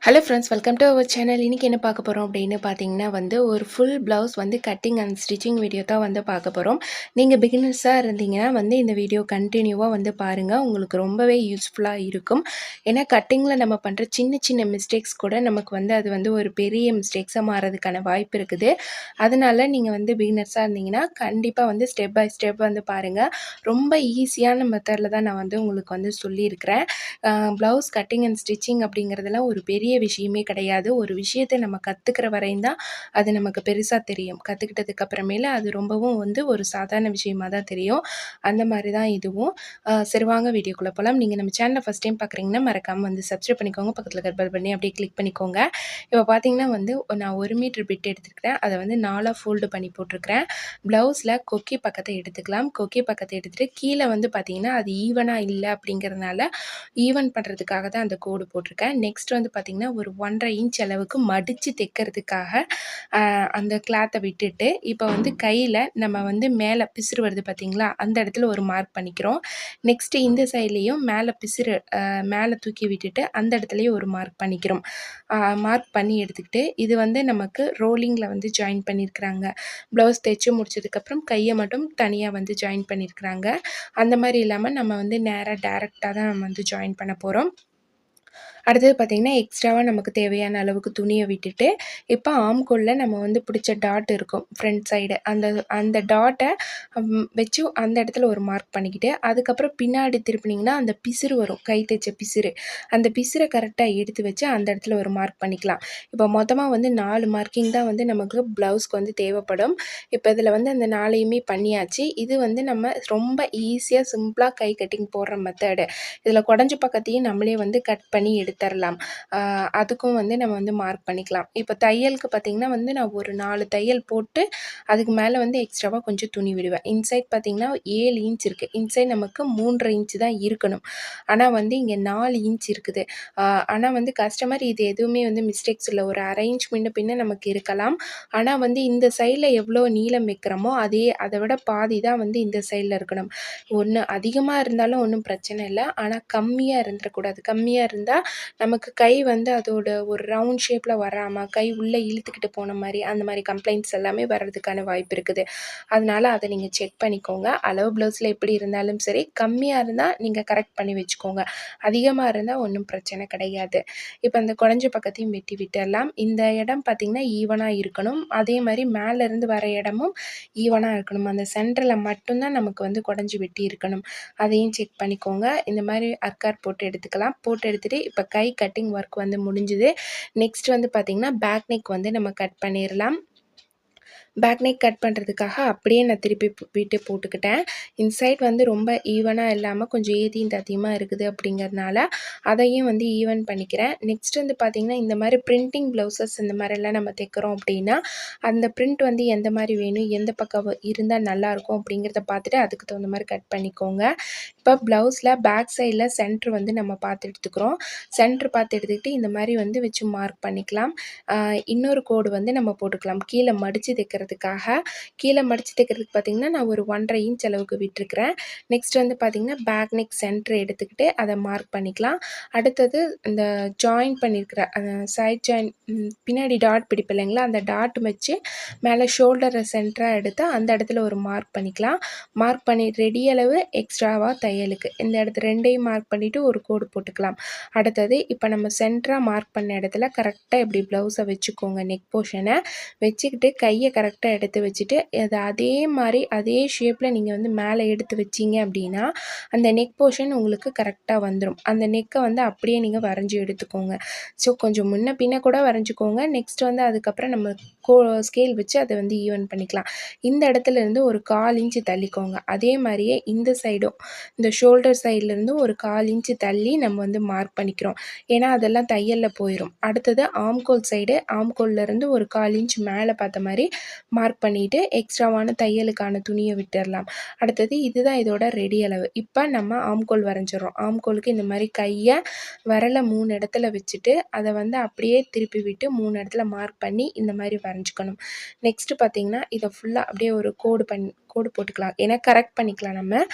Hello friends, welcome to our channel. இன்றைக்கி என்ன பார்க்க போகிறோம் அப்படின்னு பார்த்தீங்கன்னா ஒரு full blouse cutting and stitching video தான் பார்க்க போகிறோம். நீங்கள் பிகினர்ஸாக இருந்தீங்கன்னா இந்த வீடியோ கண்டினியூவாக பாருங்கள். உங்களுக்கு ரொம்பவே யூஸ்ஃபுல்லாக இருக்கும். ஏன்னா கட்டிங்கில் நம்ம பண்ணுற சின்ன சின்ன மிஸ்டேக்ஸ் கூட நமக்கு அது ஒரு பெரிய மிஸ்டேக்ஸாக மாறதுக்கான வாய்ப்பு இருக்குது. அதனால் நீங்கள் பிகினர்ஸாக இருந்தீங்கன்னா கண்டிப்பாக ஸ்டெப் பை ஸ்டெப் பாருங்கள். ரொம்ப ஈஸியான மெத்தடில் தான் நான் உங்களுக்கு சொல்லியிருக்கிறேன். ப்ளவுஸ் கட்டிங் அண்ட் ஸ்டிச்சிங் அப்படிங்கிறதுலாம் ஒரு பெரிய விஷயமே கிடையாது. ஒரு விஷயத்தை நம்ம கத்துக்கிற வரையும் தான் அது நமக்கு பெருசா தெரியும். கத்துக்கிட்டதுக்கு அப்புறமேல அது ரொம்பவும் ஒரு சாதாரண விஷயமா தான் தெரியும். அந்த மாதிரி தான் இதுவும். சரி வாங்க வீடியோக்குள்ள போலாம். நீங்க நம்ம சேனலை ஃபர்ஸ்ட் டைம் பார்க்குறீங்கன்னா மறக்காம சப்ஸ்கிரைப் பண்ணிக்கோங்க. பக்கத்துல இருக்க பெல் பண்ணி அப்படியே கிளிக் பண்ணிக்கோங்க. இப்போ பார்த்தீங்கன்னா நான் 1 மீட்டர் பிட் எடுத்துருக்கிறேன். அதை 4ஆ ஃபோல்டு பண்ணி போட்டிருக்கிறேன். ப்ளவுஸில் கொக்கி பக்கத்தை எடுத்துக்கலாம். கொக்கி பக்கத்தை எடுத்துட்டு கீழே பார்த்தீங்கன்னா அது ஈவனா இல்லை அப்படிங்கிறதுனால ஈவன் பண்ணுறதுக்காக தான் அந்த கோடு போட்டிருக்கேன். நெக்ஸ்ட் பார்த்தீங்கன்னா ஒரு 1.5 இன்ச் அளவுக்கு மடித்து தைக்கிறதுக்காக அந்த கிளாத்தை விட்டுட்டு இப்போ கையில் நம்ம மேலே பிசுறு வருது பார்த்தீங்களா, அந்த இடத்துல ஒரு மார்க் பண்ணிக்கிறோம். நெக்ஸ்ட்டு இந்த சைட்லேயும் மேலே பிசுறு மேலே தூக்கி விட்டுட்டு அந்த இடத்துலையும் ஒரு மார்க் பண்ணிக்கிறோம். மார்க் பண்ணி எடுத்துக்கிட்டு இது நமக்கு ரோலிங்கில் ஜாயின் பண்ணியிருக்கிறாங்க. ப்ளவுஸ் தைச்சு முடிச்சதுக்கப்புறம் கையை மட்டும் தனியாக ஜாயின் பண்ணியிருக்கிறாங்க. அந்த மாதிரி இல்லாமல் நம்ம நேராக டேரெக்டாக தான் நம்ம ஜாயின் பண்ண போகிறோம். அடுத்தது பார்த்திங்கன்னா எக்ஸ்ட்ராவாக நமக்கு தேவையான அளவுக்கு துணியை விட்டுட்டு இப்போ ஆம்கோலில் நம்ம பிடிச்ச டாட் இருக்கும் ஃப்ரண்ட் சைடு, அந்த அந்த டாட்டை வச்சு அந்த இடத்துல ஒரு மார்க் பண்ணிக்கிட்டு அதுக்கப்புறம் பின்னாடி திருப்பினீங்கன்னா அந்த பிசுறு வரும், கை தைச்ச பிசுறு, அந்த பிசுறை கரெக்டாக எடுத்து வச்சு அந்த இடத்துல ஒரு மார்க் பண்ணிக்கலாம். இப்போ மொத்தமாக 4 மார்க்கிங் தான் நமக்கு ப்ளவுஸ்க்கு தேவைப்படும். இப்போ இதில் அந்த 4யுமே பண்ணியாச்சு. இது நம்ம ரொம்ப ஈஸியாக சிம்பிளாக கை கட்டிங் போடுற மெத்தடு. இதில் குடஞ்ச பக்கத்தையும் நம்மளே கட் பண்ணி எடுத்துடலாம். அதுக்கும் நம்ம மார்க் பண்ணிக்கலாம். இப்போ தையலுக்கு பார்த்திங்கன்னா நான் ஒரு 4 தையல் போட்டு அதுக்கு மேலே எக்ஸ்ட்ராவாக கொஞ்சம் துணி விடுவேன். இன்சைட் பார்த்திங்கன்னா 7 இன்ச் இருக்குது. இன்சைட் நமக்கு 3.5 இன்ச் தான் இருக்கணும். ஆனால் இங்கே 4 இன்ச் இருக்குது. ஆனால் கஸ்டமர் இது எதுவுமே மிஸ்டேக்ஸ் இல்லை. ஒரு 1/2 இன்ச் முன்ன பின்ன நமக்கு இருக்கலாம். ஆனால் இந்த சைடில் எவ்வளோ நீளம் வைக்கிறோமோ அதை விட பாதி தான் இந்த சைடில் இருக்கணும். ஒன்று அதிகமாக இருந்தாலும் ஒன்றும் பிரச்சனை இல்லை. ஆனால் கம்மியாக இருந்துடக்கூடாது. கம்மியாக இருந்தால் நமக்கு கை அதோட ஒரு ரவுண்ட் ஷேப்பில் வராமல் கை உள்ளே இழுத்துக்கிட்டு போன மாதிரி அந்த மாதிரி கம்ப்ளைண்ட்ஸ் எல்லாமே வர்றதுக்கான வாய்ப்பு இருக்குது. அதனால் அதை நீங்கள் செக் பண்ணிக்கோங்க. அளவு ப்ளவுஸில் எப்படி இருந்தாலும் சரி, கம்மியாக இருந்தால் நீங்கள் கரெக்ட் பண்ணி வச்சுக்கோங்க. அதிகமாக இருந்தால் ஒன்றும் பிரச்சனை கிடையாது. இப்போ அந்த குடஞ்ச பக்கத்தையும் வெட்டி விட்டுடலாம். இந்த இடம் பார்த்திங்கன்னா ஈவனாக இருக்கணும். அதே மாதிரி மேலேருந்து வர இடமும் ஈவனாக இருக்கணும். அந்த சென்டரில் மட்டும்தான் நமக்கு குடஞ்சி வெட்டி இருக்கணும். அதையும் செக் பண்ணிக்கோங்க. இந்த மாதிரி அர்க்கார் போட்டு எடுத்துக்கலாம். போட்டு எடுத்துகிட்டு இப்போ கை கட்டிங் ஒர்க் முடிஞ்சுது. நெக்ஸ்ட் பார்த்திங்கன்னா பேக் நெக் நம்ம கட் பண்ணிடலாம். பேக் நெக் கட் பண்ணுறதுக்காக அப்படியே நான் திருப்பி விட்டு போட்டுக்கிட்டேன். இன்சைட் ரொம்ப ஈவனாக இல்லாமல் கொஞ்சம் ஏத்தியும் தாத்தியமாக இருக்குது அப்படிங்கிறதுனால அதையும் ஈவன் பண்ணிக்கிறேன். நெக்ஸ்ட் பார்த்திங்கன்னா இந்த மாதிரி பிரிண்டிங் ப்ளவுசஸ் இந்த மாதிரிலாம் நம்ம தைக்கிறோம் அப்படின்னா அந்த பிரிண்ட் எந்த மாதிரி வேணும், எந்த பக்கம் இருந்தால் நல்லாயிருக்கும் அப்படிங்கிறத பார்த்துட்டு அதுக்கு தகுந்த மாதிரி கட் பண்ணிக்கோங்க. இப்போ ப்ளவுஸில் பேக் சைடில் சென்ட்ரு நம்ம பார்த்து எடுத்துக்கிறோம். சென்ட்ரு பார்த்து எடுத்துக்கிட்டு இந்த மாதிரி வச்சு மார்க் பண்ணிக்கலாம். இன்னொரு கோடு நம்ம போட்டுக்கலாம். கீழே மடித்து தைக்கிறதுக்காக கீழே மடித்து தைக்கிறதுக்கு பார்த்திங்கன்னா நான் ஒரு 1.5 இன்ச் அளவுக்கு விட்டுருக்கிறேன். நெக்ஸ்ட் பார்த்திங்கன்னா பேக் நெக் சென்ட்ரு எடுத்துக்கிட்டு அதை மார்க் பண்ணிக்கலாம். அடுத்தது இந்த ஜாயின் பண்ணியிருக்கிற சைட் ஜாயின் பின்னாடி டாட் பிடிப்பு இல்லைங்களா, அந்த டாட் வச்சு மேலே ஷோல்டரை சென்டராக எடுத்து அந்த இடத்துல ஒரு மார்க் பண்ணிக்கலாம். மார்க் பண்ணி ரெடி அளவு எக்ஸ்ட்ராவாக தையலுக்கு இந்த இடத்துல 2யும் மார்க் பண்ணிவிட்டு ஒரு கோடு போட்டுக்கலாம். அடுத்தது இப்போ நம்ம சென்டராக மார்க் பண்ண இடத்துல கரெக்டாக இப்படி ப்ளவுஸை வச்சுக்கோங்க. நெக் போர்ஷனை வச்சுக்கிட்டு கையை கரெக்டாக எடுத்து வச்சுட்டு அது அதே மாதிரி அதே ஷேப்பில் நீங்கள் மேலே எடுத்து வச்சிங்க அப்படின்னா அந்த நெக் போர்ஷன் உங்களுக்கு கரெக்டாக வந்துடும். அந்த நெக்கை அப்படியே நீங்கள் வரைஞ்சி எடுத்துக்கோங்க. ஸோ கொஞ்சம் முன்ன பின்ன கூட வரைஞ்சிக்கோங்க. நெக்ஸ்ட் அதுக்கப்புறம் நம்ம ஸ்கேல் வச்சு அதை ஈவன் பண்ணிக்கலாம். இந்த இடத்துல இருந்து ஒரு 1/4 இன்ச்சு தள்ளிக்கோங்க. அதே மாதிரியே இந்த சைடும் இந்த ஷோல்டர் சைட்லேருந்து ஒரு 1/4 இன்ச்சு தள்ளி நம்ம மார்க் பண்ணிக்கிறோம். ஏன்னா அதெல்லாம் தையலில் போயிடும். அடுத்தது ஆம்கோல் சைடு, ஆம்கோல்லேருந்து ஒரு 1/4 இன்ச் மேலே பார்த்த மாதிரி மார்க் பண்ணிவிட்டு எக்ஸ்ட்ராவான தையலுக்கான துணியை விட்டுடலாம். அடுத்தது இதுதான் இதோட ரெடி அளவு. இப்போ நம்ம ஆம்கோல் வரைஞ்சிடுறோம். ஆம்கோலுக்கு இந்த மாதிரி கையை விரலை 3 இடத்துல வச்சுட்டு அதை வந்து அப்படியே திருப்பி விட்டு 3 இடத்துல மார்க் பண்ணி இந்த மாதிரி வரைஞ்சிக்கணும். நெக்ஸ்ட்டு பார்த்திங்கன்னா இதை ஃபுல்லாக அப்படியே ஒரு கோடு போட்டுக்கலாம். ஏன்னா கரெக்ட் பண்ணிக்கலாம்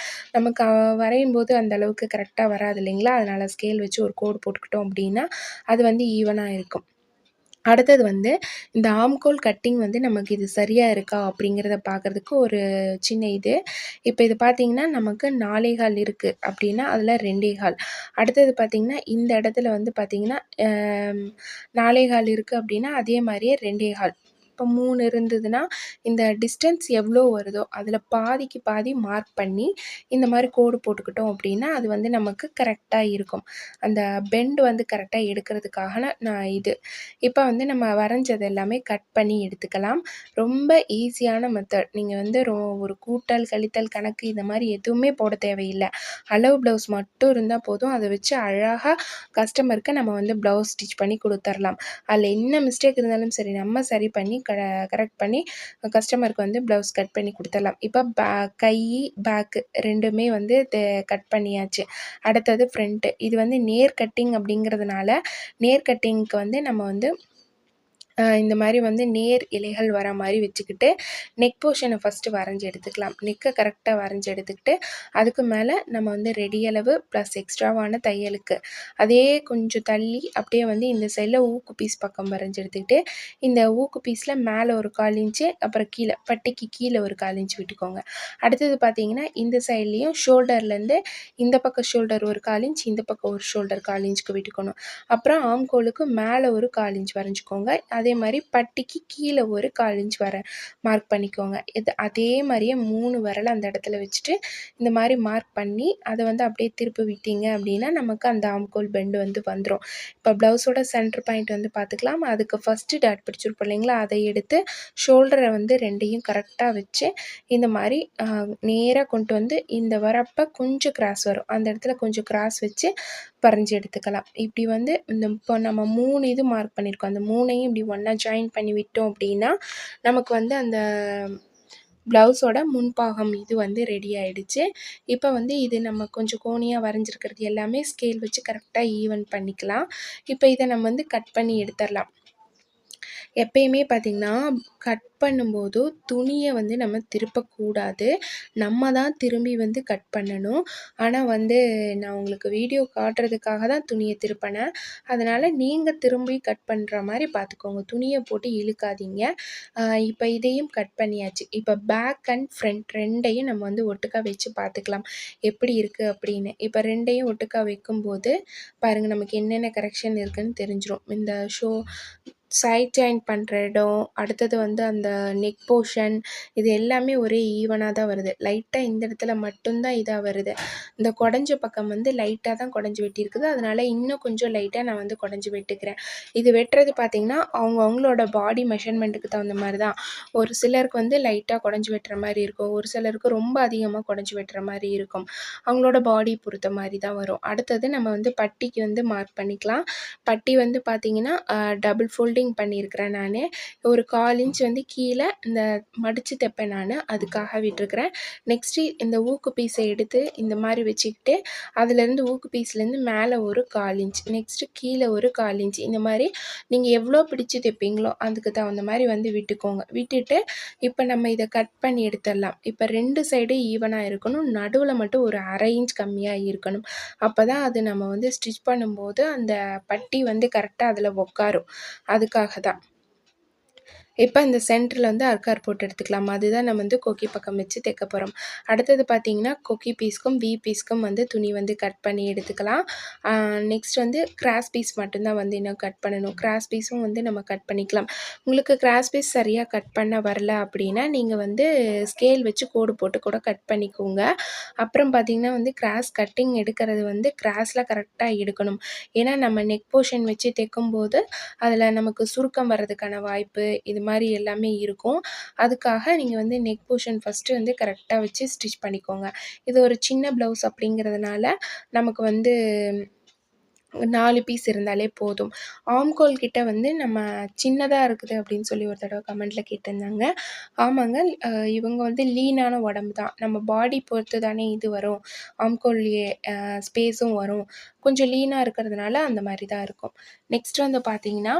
நமக்கு வரையும் போது அந்த அளவுக்கு கரெக்டாக வராது இல்லைங்களா, அதனால் ஸ்கேல் வச்சு ஒரு கோடு போட்டுக்கிட்டோம் அப்படின்னா அது வந்து ஈவனாக இருக்கும். அடுத்தது வந்து இந்த ஆம்கோல் கட்டிங் வந்து நமக்கு இது சரியாக இருக்கா அப்படிங்கிறத பார்க்குறதுக்கு ஒரு சின்ன இது. இப்போ இது பார்த்திங்கன்னா நமக்கு 4 1/4 இருக்குது அப்படின்னா அதில் 2 1/4. அடுத்தது பார்த்திங்கன்னா இந்த இடத்துல வந்து பார்த்திங்கன்னா 4 1/4 இருக்குது அப்படின்னா அதே மாதிரியே 2 1/4. இப்போ 3 இருந்ததுன்னா இந்த டிஸ்டன்ஸ் எவ்வளோ வருதோ அதில் பாதிக்கு பாதி மார்க் பண்ணி இந்த மாதிரி கோடு போட்டுக்கிட்டோம் அப்படின்னா அது வந்து நமக்கு கரெக்டாக இருக்கும். அந்த பெண்ட் வந்து கரெக்டாக எடுக்கிறதுக்காக நான் இது. இப்போ வந்து நம்ம வரைஞ்சது எல்லாமே கட் பண்ணி எடுத்துக்கலாம். ரொம்ப ஈஸியான மெத்தட். நீங்கள் வந்து ஒரு கூட்டல் கழித்தல் கணக்கு இந்த மாதிரி எதுவுமே போட தேவையில்லை. அளவு ப்ளவுஸ் மட்டும் இருந்தால் போதும். அதை வச்சு அழகாக கஸ்டமருக்கு நம்ம வந்து ப்ளவுஸ் ஸ்டிச் பண்ணி கொடுத்துர்லாம். அதில் என்ன மிஸ்டேக் இருந்தாலும் சரி நம்ம சரி பண்ணி கரெக்ட் பண்ணி கஸ்டமருக்கு வந்து ப்ளவுஸ் கட் பண்ணி கொடுத்துர்லாம். இப்போ கை பேக்கு 2மே வந்து கட் பண்ணியாச்சு. அடுத்தது ஃப்ரண்ட்டு. இது வந்து நேர் கட்டிங் அப்படிங்கிறதுனால நேர் கட்டிங்க்கு வந்து நம்ம வந்து இந்த மாதிரி வந்து நேர் இலைகள் வர மாதிரி வச்சுக்கிட்டு நெக் போர்ஷனை ஃபஸ்ட்டு வரைஞ்சி எடுத்துக்கலாம். நெக்கை கரெக்டாக வரைஞ்சி எடுத்துக்கிட்டு அதுக்கு மேலே நம்ம வந்து ரெடி அளவு ப்ளஸ் எக்ஸ்ட்ராவான தையலுக்கு அதே கொஞ்சம் தள்ளி அப்படியே வந்து இந்த சைடில் ஊக்கு பீஸ் பக்கம் வரைஞ்சி எடுத்துக்கிட்டு இந்த ஊக்கு பீஸில் மேலே ஒரு 1/4 இன்ச்சு அப்புறம் கீழே பட்டிக்கு கீழே ஒரு 1/4 இன்ச்சு விட்டுக்கோங்க. அடுத்தது பார்த்திங்கன்னா இந்த சைட்லேயும் ஷோல்டர்லேருந்து இந்த பக்கம் ஷோல்டர் ஒரு 1/4 இன்ச், இந்த பக்கம் ஒரு ஷோல்டர் 1/4 இன்ச்சுக்கு விட்டுக்கணும். அப்புறம் ஆம்கோலுக்கு மேலே ஒரு 1/4 இன்ச் வரைஞ்சிக்கோங்க. அதே மாதிரி பட்டிக்கு கீழே ஒரு 1/4 இன்ச் மார்க் பண்ணிக்கோங்க. இது அதே மாதிரியே 3 விரல் அந்த இடத்துல வச்சுட்டு இந்த மாதிரி மார்க் பண்ணி அதை வந்து அப்படியே திருப்பி விட்டீங்க அப்படின்னா நமக்கு அந்த ஆம்கோல் பெண்டு வந்து வந்துடும். இப்போ ப்ளவுஸோட சென்டர் பாயிண்ட் வந்து பார்த்துக்கலாம். அதுக்கு ஃபஸ்ட்டு டாட் பிடிச்சிருப்போம் இல்லைங்களா, அதை எடுத்து ஷோல்டரை வந்து 2யும் கரெக்டாக வச்சு இந்த மாதிரி நேராக கொண்டு வந்து இந்த வரப்போ கொஞ்சம் கிராஸ் வரும். அந்த இடத்துல கொஞ்சம் கிராஸ் வச்சு வரைஞ்சி எடுத்துக்கலாம். இப்படி வந்து இப்போ நம்ம 3 இது மார்க் பண்ணியிருக்கோம். அந்த 3ஐயும் இப்படி ஒன்றா ஜாயின் பண்ணி விட்டோம் அப்படின்னா நமக்கு வந்து அந்த ப்ளவுஸோட முன்பாகம் இது வந்து ரெடி ஆகிடுச்சு. இப்போ வந்து இது நம்ம கொஞ்சம் கோணியாக வரைஞ்சிருக்கிறது எல்லாமே ஸ்கேல் வச்சு கரெக்டாக ஈவன் பண்ணிக்கலாம். இப்போ இதை நம்ம வந்து கட் பண்ணி எடுத்துடலாம். எப்பயுமே பார்த்திங்கன்னா கட் பண்ணும்போது துணியை வந்து நம்ம திருப்பக்கூடாது. நம்ம தான் திரும்பி வந்து கட் பண்ணணும். ஆனால் வந்து நான் உங்களுக்கு வீடியோ காட்டுறதுக்காக தான் துணியை திருப்பினேன். அதனால் நீங்கள் திரும்பி கட் பண்ணுற மாதிரி பார்த்துக்கோங்க. துணியை போட்டு இழுக்காதீங்க. இப்போ இதையும் கட் பண்ணியாச்சு. இப்போ பேக் அண்ட் ஃப்ரண்ட் 2ஐயும் நம்ம வந்து ஒட்டுக்கா வச்சு பார்த்துக்கலாம் எப்படி இருக்குது அப்படின்னு. இப்போ 2ஐயும் ஒட்டுக்கா வைக்கும்போது பாருங்கள் நமக்கு என்னென்ன கரெக்ஷன் இருக்குதுன்னு தெரிஞ்சிடும். இந்த சைட் ஜாயின் பண்ணுற இடம், அடுத்தது வந்து அந்த நெக் போர்ஷன் இது எல்லாமே ஒரே ஈவனாக தான் வருது. லைட்டாக இந்த இடத்துல மட்டும்தான் இதாக வருது. இந்த குடஞ்ச பக்கம் வந்து லைட்டாக தான் குடஞ்சி வெட்டியிருக்குது. அதனால் இன்னும் கொஞ்சம் லைட்டாக நான் வந்து குடஞ்சி வெட்டுக்கிறேன். இது வெட்டுறது பார்த்திங்கன்னா அவங்களோட பாடி மெஷர்மெண்ட்டுக்கு தகுந்த மாதிரி தான். ஒரு சிலருக்கு வந்து லைட்டாக குடஞ்சி வெட்டுற மாதிரி இருக்கும். ஒரு சிலருக்கு ரொம்ப அதிகமாக குடஞ்சி வெட்டுற மாதிரி இருக்கும். அவங்களோட பாடி பொறுத்த மாதிரி தான் வரும். அடுத்தது நம்ம வந்து பட்டிக்கு வந்து மார்க் பண்ணிக்கலாம். பட்டி வந்து பார்த்திங்கன்னா டபுள் ஃபோல்டிங் பண்ணியிருக்கிறேன் நான். ஒரு 1/4 இன்ச் வந்து கீழே இந்த மடித்து தைப்பேன் நான், அதுக்காக விட்டுருக்கிறேன். நெக்ஸ்ட்டு இந்த ஊக்கு பீஸை எடுத்து இந்த மாதிரி வச்சுக்கிட்டு அதுலேருந்து ஊக்கு பீஸ்லேருந்து மேலே ஒரு 1/4 இன்ச், நெக்ஸ்ட்டு கீழே ஒரு 1/4 இன்ச், இந்த மாதிரி நீங்கள் எவ்வளோ பிடிச்சி தைப்பீங்களோ அதுக்கு தகுந்த மாதிரி வந்து விட்டுக்கோங்க. விட்டுட்டு இப்போ நம்ம இதை கட் பண்ணி எடுத்துடலாம். இப்போ 2 சைடும் ஈவனாக இருக்கணும். நடுவில் மட்டும் ஒரு 1/2 இன்ச் கம்மியாக இருக்கணும். அப்போ தான் அது நம்ம வந்து ஸ்டிச் பண்ணும்போது அந்த பட்டி வந்து கரெக்டாக அதில் உட்காரும். அதுக்காக தான். இப்போ இந்த சென்டரில் வந்து அர்க்கார் போட்டு எடுத்துக்கலாம். அதுதான் நம்ம வந்து கொக்கி பக்கம் வச்சு தைக்க போகிறோம். அடுத்தது பார்த்திங்கன்னா கொக்கி பீஸ்க்கும் வி பீஸ்க்கும் வந்து துணி வந்து கட் பண்ணி எடுத்துக்கலாம். நெக்ஸ்ட் வந்து கிராஸ் பீஸ் மட்டும்தான் வந்து இன்னும் கட் பண்ணணும். கிராஸ் பீஸும் வந்து நம்ம கட் பண்ணிக்கலாம். உங்களுக்கு கிராஸ் பீஸ் சரியாக கட் பண்ண வரல அப்படின்னா நீங்கள் வந்து ஸ்கேல் வச்சு கோடு போட்டு கூட கட் பண்ணிக்கோங்க. அப்புறம் பார்த்திங்கன்னா வந்து கிராஸ் கட்டிங் எடுக்கிறது வந்து கிராஸில் கரெக்டாக எடுக்கணும். ஏன்னா நம்ம நெக் போர்ஷன் வச்சு தைக்கும்போது அதில் நமக்கு சுருக்கம் வர்றதுக்கான வாய்ப்பு இது மாதிரி எல்லாமே இருக்கும். அதுக்காக நீங்கள் வந்து நெக் போர்ஷன் ஃபஸ்ட்டு வந்து கரெக்டாக வச்சு ஸ்டிச் பண்ணிக்கோங்க. இது ஒரு சின்ன ப்ளவுஸ் அப்படிங்கிறதுனால நமக்கு வந்து 4 பீஸ் இருந்தாலே போதும். ஆம்கோல் கிட்ட வந்து நம்ம சின்னதா இருக்குது அப்படின்னு சொல்லி ஒரு தடவ கமெண்ட்ல கேட்டிருந்தாங்க. ஆமாங்க. இவங்க வந்து லீனான உடம்பு தான். நம்ம பாடி பொறுத்து தானே இது வரும். ஆம்கோல்லியே ஸ்பேஸும் வரும். கொஞ்சம் லீனா இருக்கிறதுனால அந்த மாரி தான் இருக்கும். நெக்ஸ்ட் வந்து பார்த்தீங்கன்னா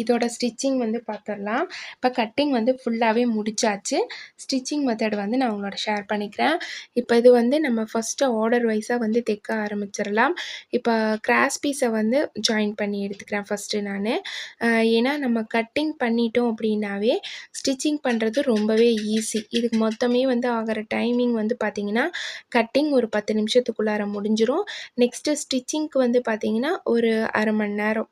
இதோட ஸ்டிச்சிங் வந்து பார்த்துரலாம். இப்போ கட்டிங் வந்து ஃபுல்லாவே முடிச்சாச்சு. ஸ்டிச்சிங் மெத்தட் வந்து நான் உங்களோட ஷேர் பண்ணிக்கிறேன். இப்போ இது வந்து நம்ம ஃபஸ்ட்டு ஆர்டர் வைஸா வந்து தைக்க ஆரம்பிச்சிரலாம். இப்போ கிராஸ் பீஸை வந்து ஜாயின் பண்ணி எடுத்துக்கிறேன் ஃபஸ்ட்டு நானு. ஏன்னா நம்ம கட்டிங் பண்ணிட்டோம் அப்படின்னாவே ஸ்டிச்சிங் பண்ணுறது ரொம்பவே ஈஸி. இதுக்கு மொத்தமே வந்து ஆகிற டைமிங் வந்து பார்த்திங்கன்னா, கட்டிங் ஒரு 10 நிமிஷத்துக்குள்ளார முடிஞ்சிரும். நெக்ஸ்ட்டு ஸ்டிச்சிங்க்கு வந்து பார்த்திங்கன்னா, ஒரு 1/2 மணி நேரம்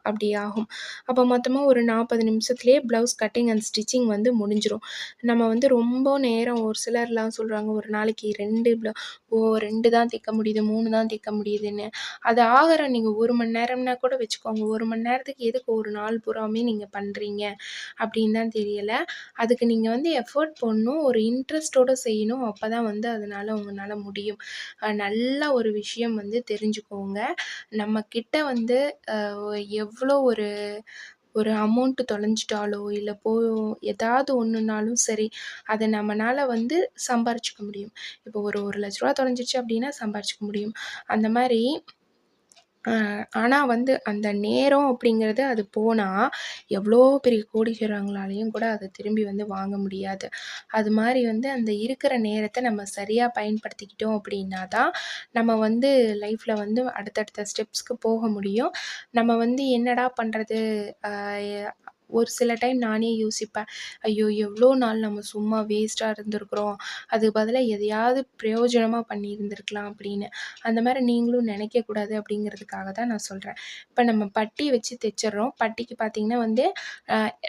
அப்படி ஆகும். அப்போ மொத்தமா ஒரு 40 நிமிஷத்துலேயே ப்ளவுஸ் கட்டிங் அண்ட் ஸ்டிச்சிங் வந்து முடிஞ்சிரும். நம்ம வந்து ரொம்ப நேரம் ஒரு சிலர்லாம் சொல்கிறாங்க, ஒரு நாளைக்கு 2 தான் தைக்க முடியுது, 3 தான் தைக்க முடியுதுன்னு. அது ஆகிற நீங்கள் 1 மணி நேரம்னா கூட வச்சுக்கோங்க. 1 மணி நேரத்துக்கு எதுக்கு ஒரு நாள் பூராவுமே நீங்கள் பண்ணுறீங்க அப்படின்னு தான் தெரியல. அதுக்கு நீங்கள் வந்து எஃபோர்ட் போடணும், ஒரு இன்ட்ரெஸ்ட்டோட செய்யணும். அப்போ தான் வந்து அதனால உங்களால முடியும். நல்ல ஒரு விஷயம் வந்து தெரிஞ்சுக்கோங்க. நம்ம கிட்ட வந்து எவ்வளோ ஒரு அமௌண்ட்டு தொலைஞ்சிட்டாலோ, இல்ல ஏதாவது ஒண்ணுனாலும் சரி, அத நம்மனால வந்து சம்பாரிச்சுக்க முடியும். இப்போ ஒரு ரூ. 1,00,000 தொலைஞ்சிருச்சு அப்டின்னா சம்பாரிச்சுக்க முடியும். அந்த மாரி ஆனா வந்து அந்த நேரம் அப்படிங்கிறது அது போனா, எவ்வளோ பெரிய கோடீஸ்வரங்களாலயும் கூட அத திரும்பி வந்து வாங்க முடியாது. அது மாரி வந்து அந்த இருக்கிற நேரத்த நம்ம சரியா பயன்படுத்திக்கிட்டோம் அப்படின்னா தான், நம்ம வந்து லைஃப்ல வந்து அடுத்தடுத்த ஸ்டெப்ஸ்க்கு போக முடியும். நம்ம வந்து என்னடா பண்றது? அ ஒரு சில டைம் நானே யோசிப்பேன். ஐயோ! எவ்வளோ நாள் நம்ம சும்மா வேஸ்ட்டா இருந்திருக்கிறோம். அதுக்கு பதிலா எதையாவது பிரயோஜனமா பண்ணியிருந்திருக்கலாம் அப்படின்னு. அந்த மாரி நீங்களும் நினைக்கக்கூடாது அப்படிங்கிறதுக்காக தான் நான் சொல்றேன். இப்ப நம்ம பட்டி வச்சு தைச்சிடுறோம். பட்டிக்கு பார்த்தீங்கன்னா வந்து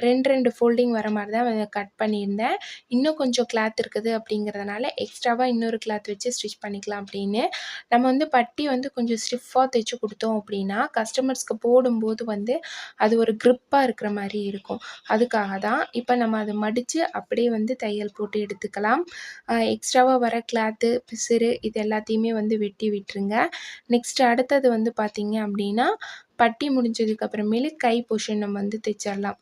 2 ஃபோல்டிங் வர மாரி தான் கட் பண்ணியிருந்தேன். இன்னும் கொஞ்சம் கிளாத் இருக்குது அப்படிங்கிறதுனால எக்ஸ்ட்ராவா இன்னொரு கிளாத் வச்சு ஸ்டிச் பண்ணிக்கலாம் அப்படின்னு. நம்ம வந்து பட்டி வந்து கொஞ்சம் ஸ்டிஃப்பா தைச்சு குடுத்தோம் அப்படின்னா, கஸ்டமர்ஸ்க்கு போடும்போது வந்து அது ஒரு கிரிப்பா இருக்கிற மாரி இருக்கும். அதுக்காக தான். இப்ப நம்ம அத மடிச்சு அப்படியே வந்து தையல் போட்டு எடுத்துக்கலாம். எக்ஸ்ட்ராவா வர கிளாத்து, பிசிறு இது எல்லாத்தையுமே வந்து வெட்டி விட்டுருங்க. நெக்ஸ்ட் அடுத்தது வந்து பார்த்தீங்க அப்படின்னா, பட்டி முடிஞ்சதுக்கு அப்புறமேலு கை போர்ஷன் நம்ம வந்து தைச்சிரலாம்.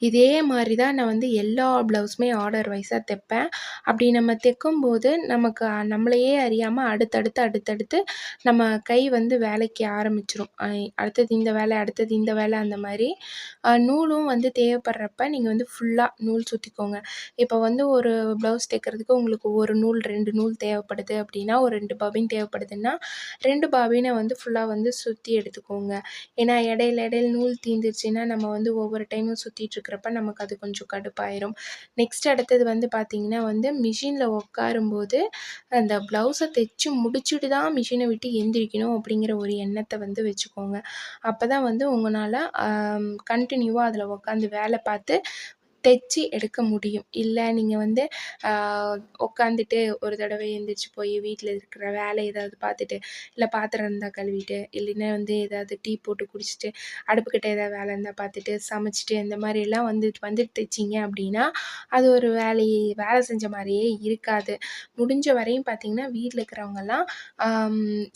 இதே மாரி தான் நான் வந்து எல்லா ப்ளவுஸுமே ஆர்டர் வைஸா தைப்பேன். அப்படி நம்ம தைக்கும்போது நமக்கு நம்மளையே அறியாம அடுத்தடுத்து நம்ம கை வந்து வேலைக்கு ஆரம்பிச்சுரும். அடுத்தது இந்த வேலை, அடுத்தது இந்த வேலை அந்த மாரி. நூலும் வந்து தேவைப்படுறப்ப நீங்க வந்து ஃபுல்லா நூல் சுத்திக்கோங்க. இப்போ வந்து ஒரு ப்ளவுஸ் தைக்கிறதுக்கு உங்களுக்கு 1 நூல், 2 நூல் தேவைப்படுது அப்படின்னா, ஒரு 2 பாபின் தேவைப்படுதுன்னா, 2 பாபின வந்து ஃபுல்லா வந்து சுத்தி எடுத்துக்கோங்க. ஏன்னா இடையில நூல் தீந்துருச்சுன்னா, நம்ம வந்து ஒவ்வொரு டைமும் சுத்திட்டுருக்கிறப்ப நமக்கு அது கொஞ்சம் கடுப்பாயிரும். நெக்ஸ்ட் அடுத்தது வந்து பார்த்தீங்கன்னா வந்து மிஷின்ல உட்காரும்போது, அந்த ப்ளவுஸ தைச்சு முடிச்சுட்டு தான் மிஷின விட்டு எந்திரிக்கணும் அப்படிங்கிற ஒரு எண்ணத்த வந்து வச்சுக்கோங்க. அப்பதான் வந்து உங்கனால கன்டினியூவா அதில உட்காந்து வேலை பார்த்து தைச்சு எடுக்க முடியும். இல்ல நீங்க வந்து ஆ உட்காந்துட்டு ஒரு தடவ எந்திரிச்சு போய் வீட்ல இருக்கிற வேலை ஏதாவது பார்த்துட்டு, இல்ல பாத்திரம் இருந்தா கழுவிட்டு, இல்லைன்னா வந்து ஏதாவது டீ போட்டு குடிச்சிட்டு, அடுப்புக்கிட்ட ஏதாவது வேலை இருந்தா பார்த்துட்டு, சமைச்சுட்டு இந்த மாரிலாம் வந்துட்டு தைச்சீங்க அப்படின்னா, அது ஒரு வேலை செஞ்ச மாரியே இருக்காது. முடிஞ்ச வரையும் பார்த்தீங்கன்னா, வீட்ல இருக்கிறவங்கலாம்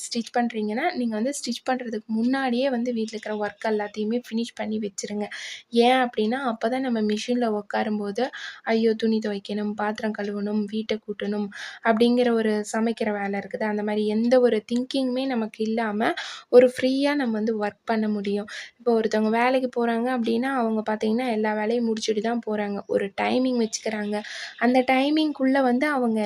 ஸ்டிச் பண்றீங்கன்னா, நீங்க வந்து ஸ்டிச் பண்றதுக்கு முன்னாடியே வந்து வீட்ல இருக்கிற ஒர்க் எல்லாத்தையுமே ஃபினிஷ் பண்ணி வச்சுருங்க. ஏன் அப்படின்னா, அப்பதான் நம்ம மிஷின்ல உட்காரும்போது, ஐயோ! துணி துவைக்கணும், பாத்திரம் கழுவணும், வீட்ட கூட்டணும் அப்படிங்கிற ஒரு சமைக்கிற வேலை இருக்குது. அந்த மாரி எந்த ஒரு திங்கிங்குமே நமக்கு இல்லாம, ஒரு ஃப்ரீயா நம்ம வந்து ஒர்க் பண்ண முடியும். இப்போ ஒருத்தவங்க வேலைக்கு போறாங்க அப்படின்னா, அவங்க பார்த்தீங்கன்னா, எல்லா வேலையும் முடிச்சுட்டு தான் போறாங்க. ஒரு டைமிங் வச்சுக்கிறாங்க. அந்த டைமிங்குள்ள வந்து அவங்க